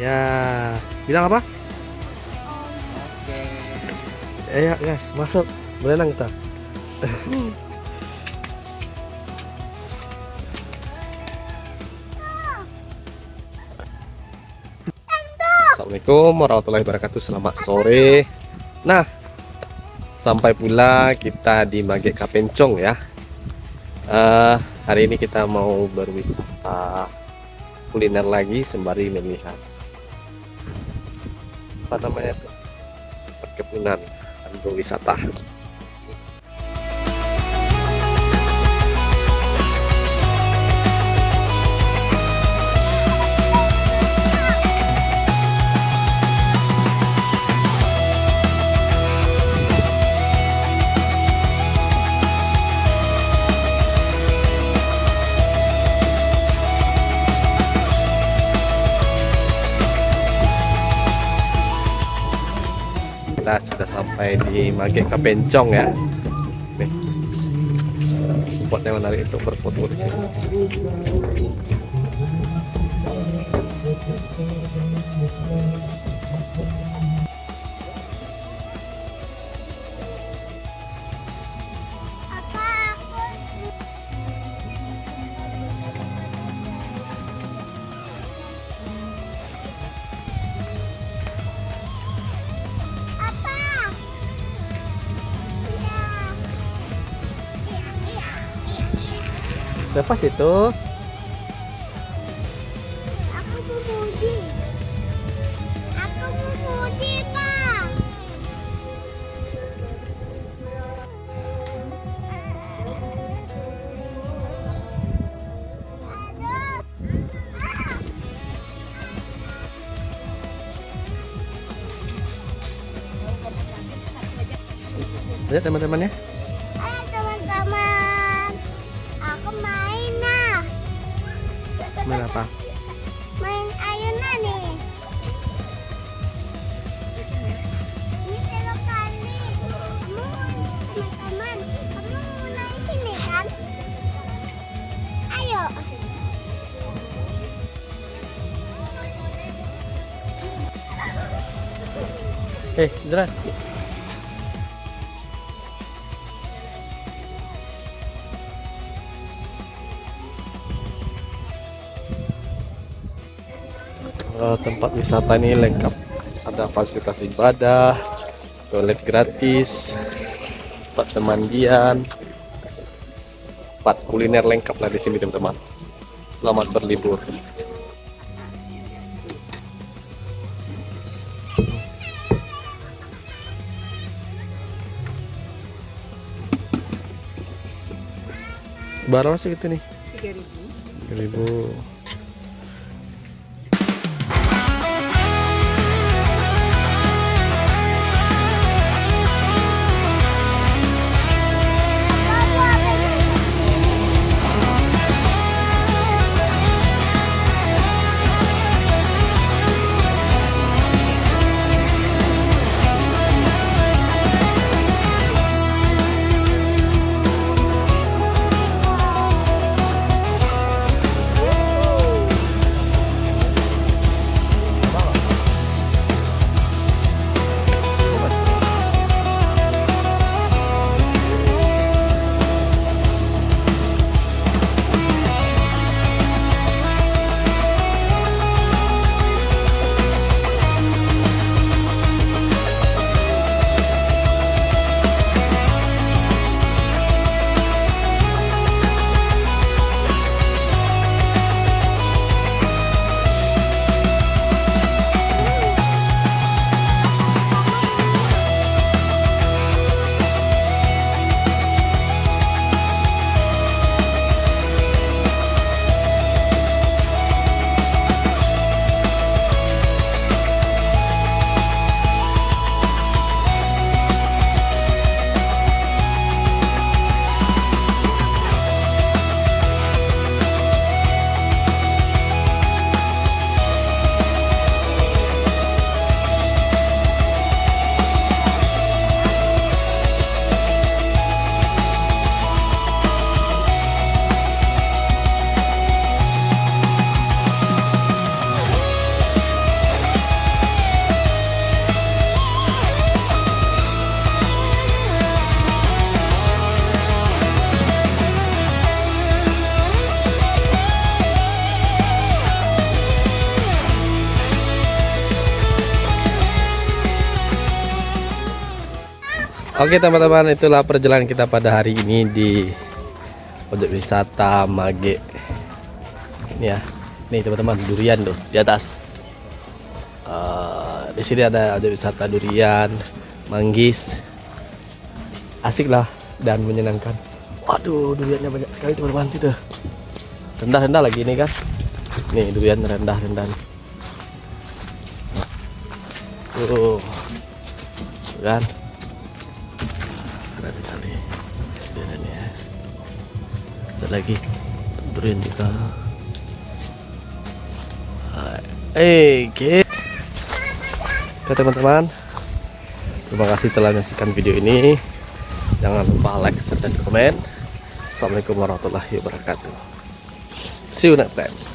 Ya, bilang apa? Oke. Ya guys, masuk. Berenang kita. Assalamualaikum warahmatullahi wabarakatuh. Selamat sore. Nah, sampai pula kita di Magek Kapencong ya. Hari ini kita mau berwisata kuliner lagi sembari melihat apa namanya tuh, perkebunan atau wisata. Kita sudah sampai di Magek Kapencong ya. Nih, spot yang menarik untuk berfoto di sini. Lepas itu. Aku mau mudi. Aku mau mudi, Pak. Lihat teman-temannya. Ayo teman-teman. Aku main nah. Main apa? Main ayunan nih. Ini telo kali. Teman-teman, kamu mau naik sini kan? Ayo. Zra. Tempat wisata ini lengkap, ada fasilitas ibadah, toilet gratis, tempat pemandian, tempat kuliner lengkap lah di sini teman-teman. Selamat berlibur. Barang segitu nih. 3.000. Oke teman-teman, itulah perjalanan kita pada hari ini di objek wisata Mage. Ini ya, nih teman-teman, durian tuh di atas. Di sini ada objek wisata durian, manggis, asik lah dan menyenangkan. Waduh, duriannya banyak sekali teman-teman itu. Rendah-rendah lagi ini kan. Nih durian rendah-rendah. Kan. Keren kali. Duriannya. Ada lagi durian juga. Oke. Oke teman-teman, terima kasih telah menyaksikan video ini. Jangan lupa like, share, dan komen. Assalamualaikum warahmatullahi wabarakatuh. See you next time.